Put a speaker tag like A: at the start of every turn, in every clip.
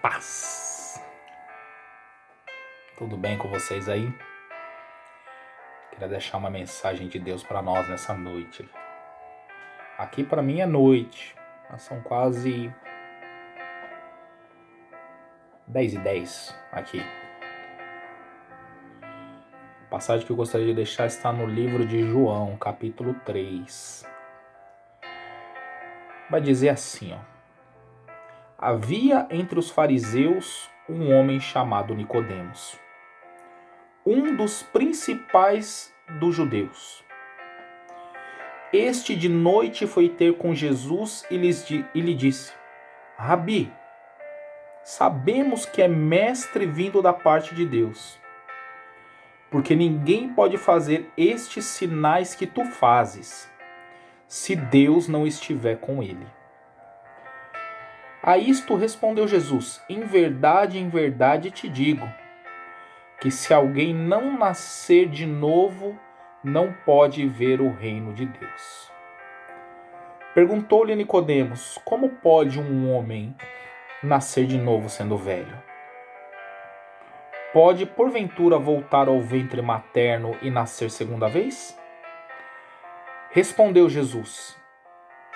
A: paz. Tudo bem com vocês aí? Queria deixar uma mensagem de Deus para nós nessa noite. Aqui para mim é noite, mas são quase 10h10 aqui. A passagem que eu gostaria de deixar está no livro de João, capítulo 3. Vai dizer assim, Havia entre os fariseus um homem chamado Nicodemos, um dos principais dos judeus. Este de noite foi ter com Jesus e lhe disse: Rabi, sabemos que é mestre vindo da parte de Deus, porque ninguém pode fazer estes sinais que tu fazes, se Deus não estiver com ele. A isto respondeu Jesus: em verdade te digo, que se alguém não nascer de novo, não pode ver o reino de Deus. Perguntou-lhe Nicodemos: como pode um homem nascer de novo sendo velho? Pode porventura voltar ao ventre materno e nascer segunda vez? Respondeu Jesus: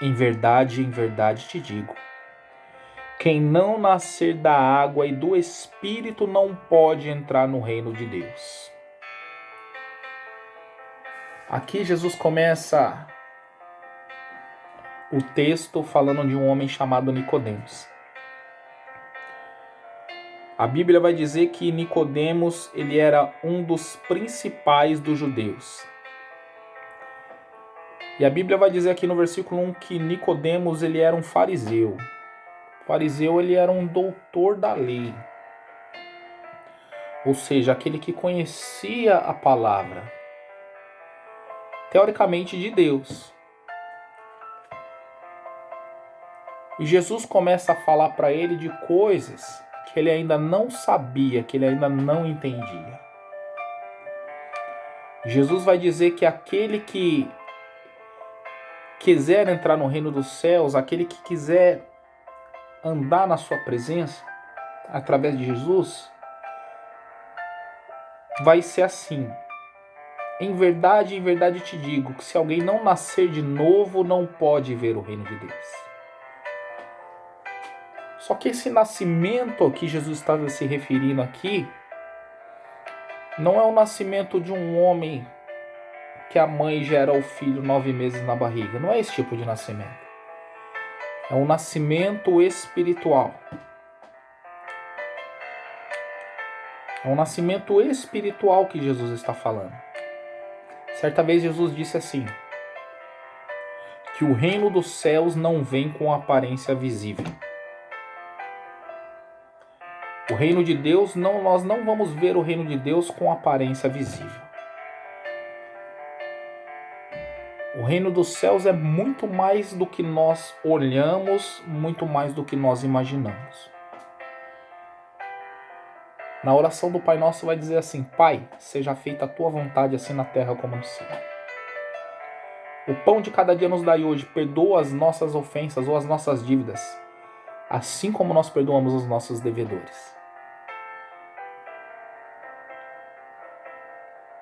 A: em verdade te digo, quem não nascer da água e do Espírito não pode entrar no reino de Deus. Aqui Jesus começa o texto falando de um homem chamado Nicodemos. A Bíblia vai dizer que Nicodemos, ele era um dos principais dos judeus. E a Bíblia vai dizer aqui no versículo 1 que Nicodemos, ele era um fariseu. O fariseu, ele era um doutor da lei. Ou seja, aquele que conhecia a palavra, teoricamente de Deus. E Jesus começa a falar para ele de coisas que ele ainda não sabia, que ele ainda não entendia. Jesus vai dizer que aquele que quiser entrar no reino dos céus, aquele que quiser andar na sua presença, através de Jesus, vai ser assim. Em verdade te digo, que se alguém não nascer de novo, não pode ver o reino de Deus. Só que esse nascimento que Jesus estava se referindo aqui, não é o nascimento de um homem que a mãe gera o filho 9 meses na barriga. Não é esse tipo de nascimento. É um nascimento espiritual. É um nascimento espiritual que Jesus está falando. Certa vez Jesus disse assim, que o reino dos céus não vem com aparência visível. O reino de Deus, nós não vamos ver o reino de Deus com aparência visível. O reino dos céus é muito mais do que nós olhamos, muito mais do que nós imaginamos. Na oração do Pai Nosso vai dizer assim: Pai, seja feita a tua vontade assim na terra como no céu. O pão de cada dia nos dai hoje, perdoa as nossas ofensas ou as nossas dívidas, assim como nós perdoamos os nossos devedores.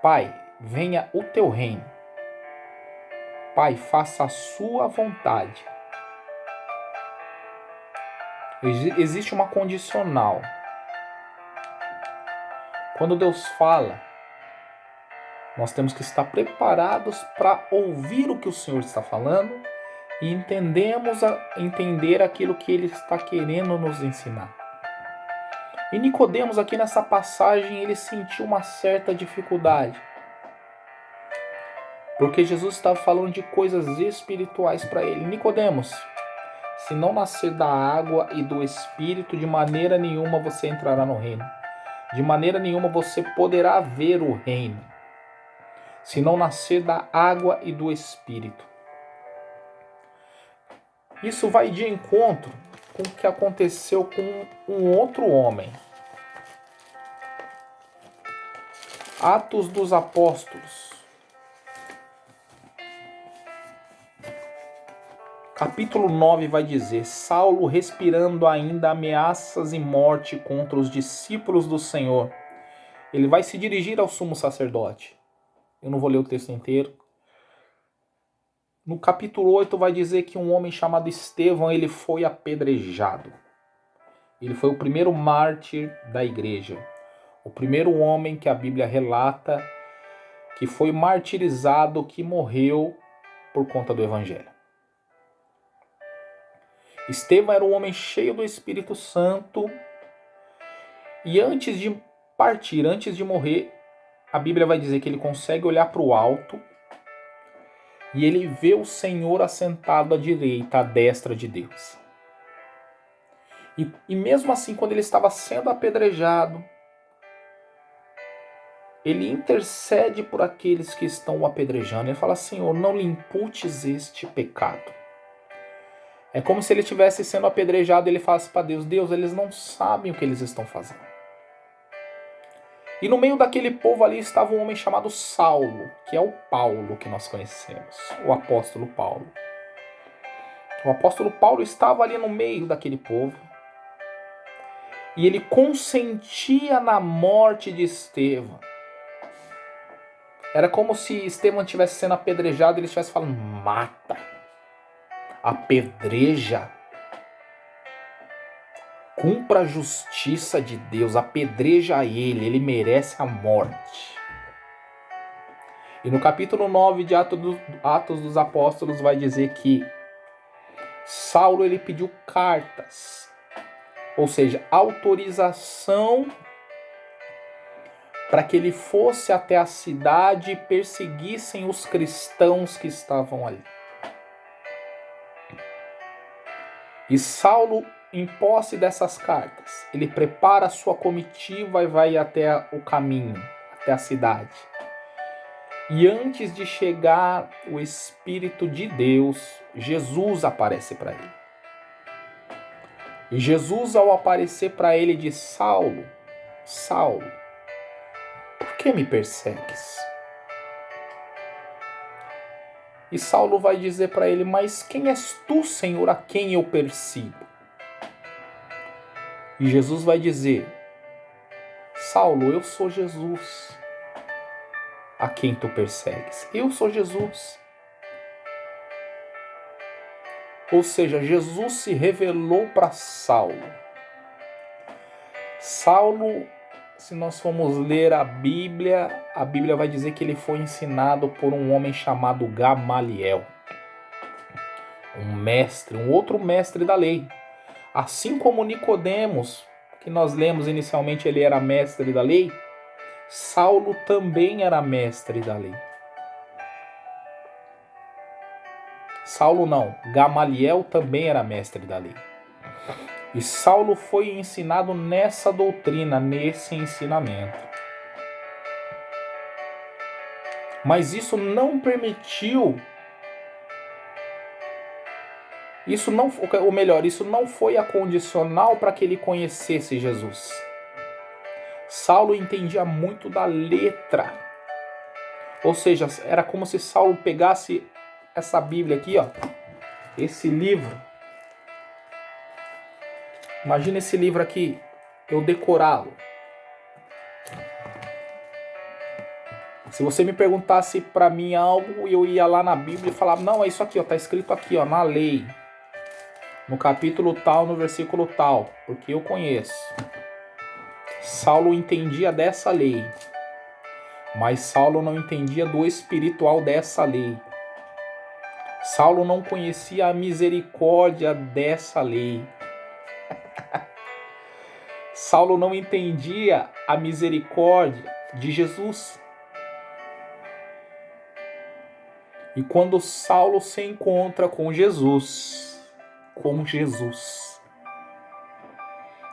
A: Pai, venha o teu reino. Pai, faça a sua vontade. Existe uma condicional. Quando Deus fala, nós temos que estar preparados para ouvir o que o Senhor está falando e entender aquilo que Ele está querendo nos ensinar. E Nicodemos, aqui nessa passagem, ele sentiu uma certa dificuldade. Porque Jesus estava falando de coisas espirituais para ele. Nicodemos, se não nascer da água e do Espírito, de maneira nenhuma você entrará no reino. De maneira nenhuma você poderá ver o reino. Se não nascer da água e do Espírito. Isso vai de encontro com o que aconteceu com um outro homem. Atos dos Apóstolos. capítulo 9 vai dizer: Saulo, respirando ainda ameaças e morte contra os discípulos do Senhor, ele vai se dirigir ao sumo sacerdote. Eu não vou ler o texto inteiro. No capítulo 8 vai dizer que um homem chamado Estevão, ele foi apedrejado. Ele foi o primeiro mártir da igreja. O primeiro homem que a Bíblia relata que foi martirizado, que morreu por conta do evangelho. Estevão era um homem cheio do Espírito Santo e antes de partir, antes de morrer, a Bíblia vai dizer que ele consegue olhar para o alto e ele vê o Senhor assentado à direita, à destra de Deus. E mesmo assim, quando ele estava sendo apedrejado, ele intercede por aqueles que estão o apedrejando. Ele fala: Senhor, não lhe imputes este pecado. É como se ele estivesse sendo apedrejado e ele falasse para Deus: Deus, eles não sabem o que eles estão fazendo. E no meio daquele povo ali estava um homem chamado Saulo, que é o Paulo que nós conhecemos, o apóstolo Paulo. O apóstolo Paulo estava ali no meio daquele povo e ele consentia na morte de Estevão. Era como se Estevão estivesse sendo apedrejado e ele estivesse falando: mata, apedreja, cumpra a justiça de Deus, apedreja ele merece a morte. E no capítulo 9 de Atos dos Apóstolos vai dizer que Saulo ele pediu cartas, ou seja, autorização para que ele fosse até a cidade e perseguissem os cristãos que estavam ali. E Saulo, em posse dessas cartas, ele prepara a sua comitiva e vai até o caminho, até a cidade. E antes de chegar o Espírito de Deus, Jesus aparece para ele. E Jesus, ao aparecer para ele, diz: Saulo, Saulo, por que me persegues? E Saulo vai dizer para ele: mas quem és tu, Senhor, a quem eu persigo? E Jesus vai dizer: Saulo, eu sou Jesus, a quem tu persegues. Eu sou Jesus. Ou seja, Jesus se revelou para Saulo. Saulo, se nós formos ler a Bíblia vai dizer que ele foi ensinado por um homem chamado Gamaliel. Um outro mestre da lei. Assim como Nicodemos, que nós lemos inicialmente, ele era mestre da lei, Saulo também era mestre da lei. Saulo não, Gamaliel também era mestre da lei. E Saulo foi ensinado nessa doutrina, nesse ensinamento. Mas isso não permitiu, isso não foi a condicional para que ele conhecesse Jesus. Saulo entendia muito da letra. Ou seja, era como se Saulo pegasse essa Bíblia aqui, ó, esse livro. Imagina esse livro aqui, eu decorá-lo. Se você me perguntasse para mim algo, eu ia lá na Bíblia e falava: não, é isso aqui, ó, tá escrito aqui, ó, na lei, no capítulo tal, no versículo tal, porque eu conheço. Saulo entendia dessa lei, mas Saulo não entendia do espiritual dessa lei. Saulo não conhecia a misericórdia dessa lei. Saulo não entendia a misericórdia de Jesus. E quando Saulo se encontra com Jesus,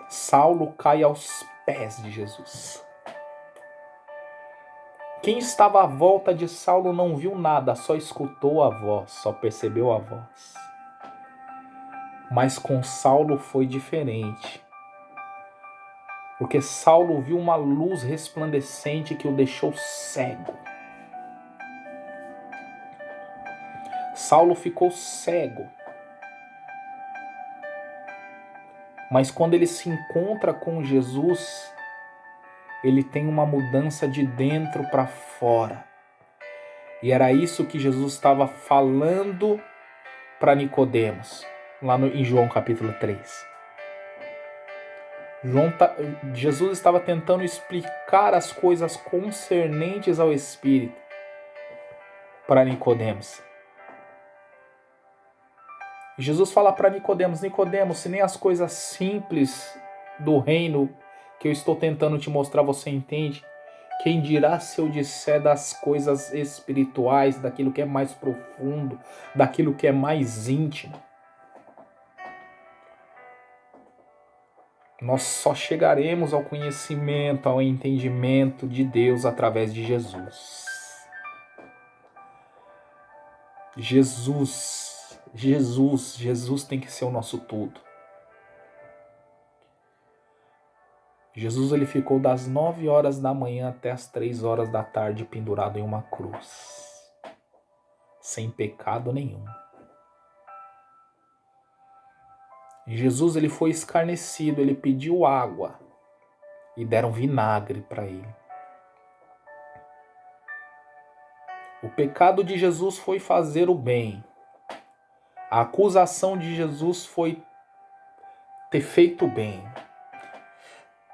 A: Saulo cai aos pés de Jesus. Quem estava à volta de Saulo não viu nada, só escutou a voz, só percebeu a voz. Mas com Saulo foi diferente. Porque Saulo viu uma luz resplandecente que o deixou cego. Saulo ficou cego. Mas quando ele se encontra com Jesus, ele tem uma mudança de dentro para fora. E era isso que Jesus estava falando para Nicodemos, lá em João capítulo 3. Jesus estava tentando explicar as coisas concernentes ao Espírito para Nicodemos. Jesus fala para Nicodemos: Nicodemos, se nem as coisas simples do reino que eu estou tentando te mostrar você entende, quem dirá se eu disser das coisas espirituais, daquilo que é mais profundo, daquilo que é mais íntimo? Nós só chegaremos ao conhecimento, ao entendimento de Deus através de Jesus. Jesus tem que ser o nosso tudo. Jesus ele ficou das 9 horas da manhã até as 3 horas da tarde pendurado em uma cruz, sem pecado nenhum. Jesus ele foi escarnecido, ele pediu água e deram vinagre para ele. O pecado de Jesus foi fazer o bem. A acusação de Jesus foi ter feito o bem.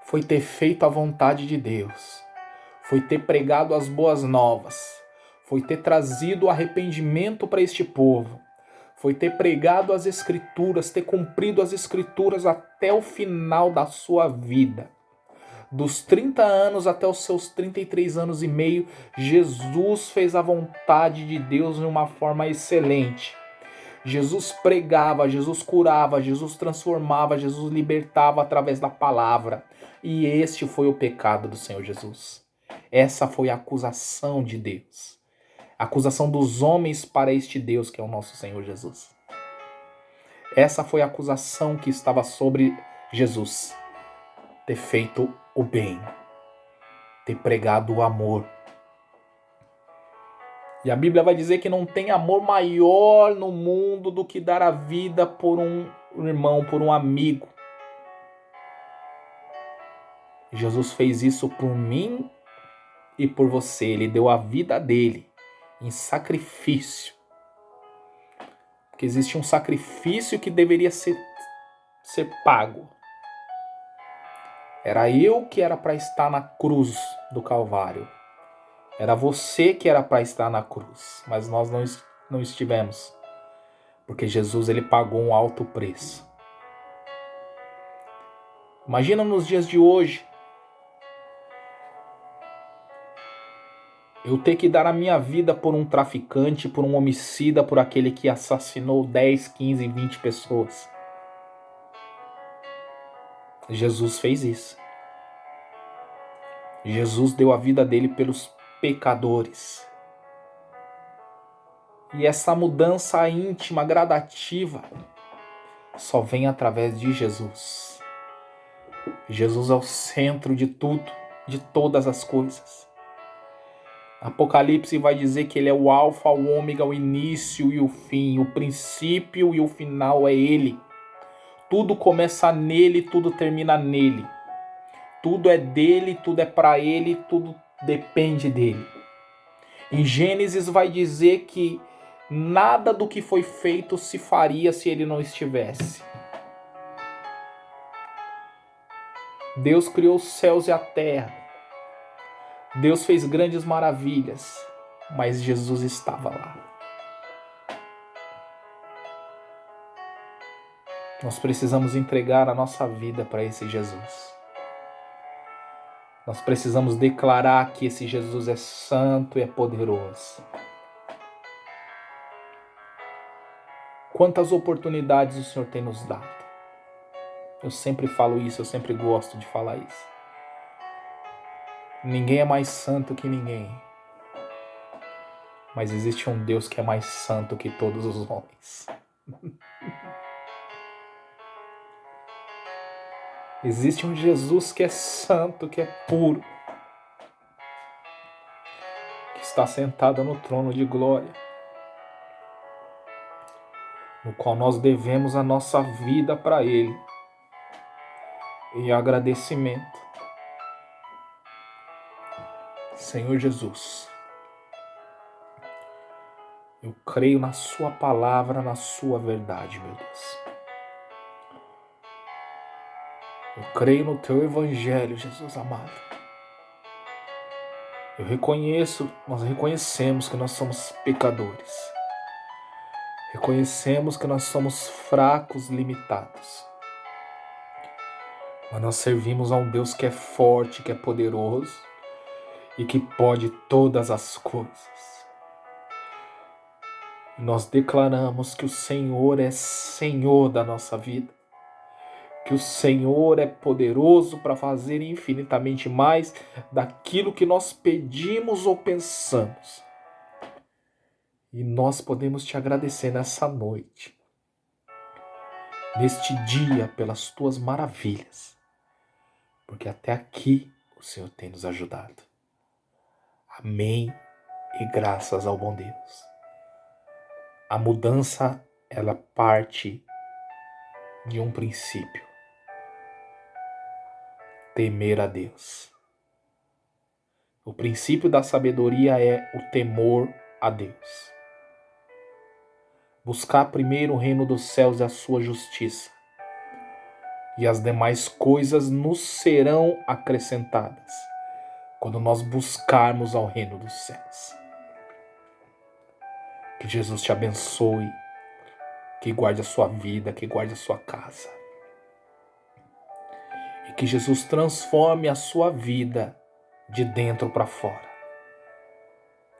A: Foi ter feito a vontade de Deus. Foi ter pregado as boas novas. Foi ter trazido arrependimento para este povo. Foi ter pregado as Escrituras, ter cumprido as Escrituras até o final da sua vida. Dos 30 anos até os seus 33 anos e meio, Jesus fez a vontade de Deus de uma forma excelente. Jesus pregava, Jesus curava, Jesus transformava, Jesus libertava através da palavra. E este foi o pecado do Senhor Jesus. Essa foi a acusação de Deus. A acusação dos homens para este Deus que é o nosso Senhor Jesus. Essa foi a acusação que estava sobre Jesus. Ter feito o bem. Ter pregado o amor. E a Bíblia vai dizer que não tem amor maior no mundo do que dar a vida por um irmão, por um amigo. Jesus fez isso por mim e por você. Ele deu a vida dele em sacrifício. Porque existe um sacrifício que deveria ser pago. Era eu que era para estar na cruz do Calvário. Era você que era para estar na cruz. Mas nós não estivemos. Porque Jesus ele pagou um alto preço. Imagina nos dias de hoje eu ter que dar a minha vida por um traficante, por um homicida, por aquele que assassinou 10, 15, 20 pessoas. Jesus fez isso. Jesus deu a vida dele pelos pecadores. E essa mudança íntima, gradativa, só vem através de Jesus. Jesus é o centro de tudo, de todas as coisas. Apocalipse vai dizer que ele é o alfa, o ômega, o início e o fim, o princípio e o final é ele. Tudo começa nele, tudo termina nele. Tudo é dele, tudo é para ele, tudo depende dele. Em Gênesis vai dizer que nada do que foi feito se faria se ele não estivesse. Deus criou os céus e a terra. Deus fez grandes maravilhas, mas Jesus estava lá. Nós precisamos entregar a nossa vida para esse Jesus. Nós precisamos declarar que esse Jesus é santo e é poderoso. Quantas oportunidades o Senhor tem nos dado? Eu sempre falo isso, eu sempre gosto de falar isso. Ninguém é mais santo que ninguém. Mas existe um Deus que é mais santo que todos os homens. Existe um Jesus que é santo, que é puro. Que está sentado no trono de glória. No qual nós devemos a nossa vida para Ele. e agradecimento. Senhor Jesus, eu creio na sua palavra, na sua verdade, meu Deus. Eu creio no teu evangelho, Jesus amado. Nós reconhecemos que nós somos pecadores. Reconhecemos que nós somos fracos, limitados. Mas nós servimos a um Deus que é forte, que é poderoso e que pode todas as coisas. Nós declaramos que o Senhor é Senhor da nossa vida, que o Senhor é poderoso para fazer infinitamente mais daquilo que nós pedimos ou pensamos. E nós podemos te agradecer nessa noite, neste dia, pelas tuas maravilhas, porque até aqui o Senhor tem nos ajudado. Amém e graças ao bom Deus. A mudança, ela parte de um princípio: temer a Deus. O princípio da sabedoria é o temor a Deus. Buscar primeiro o reino dos céus e a sua justiça, e as demais coisas nos serão acrescentadas quando nós buscarmos ao reino dos céus. Que Jesus te abençoe, que guarde a sua vida, que guarde a sua casa. E que Jesus transforme a sua vida de dentro para fora.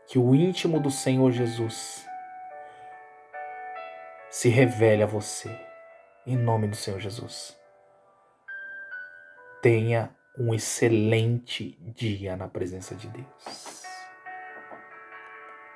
A: Que o íntimo do Senhor Jesus se revele a você. Em nome do Senhor Jesus. Tenha um excelente dia na presença de Deus.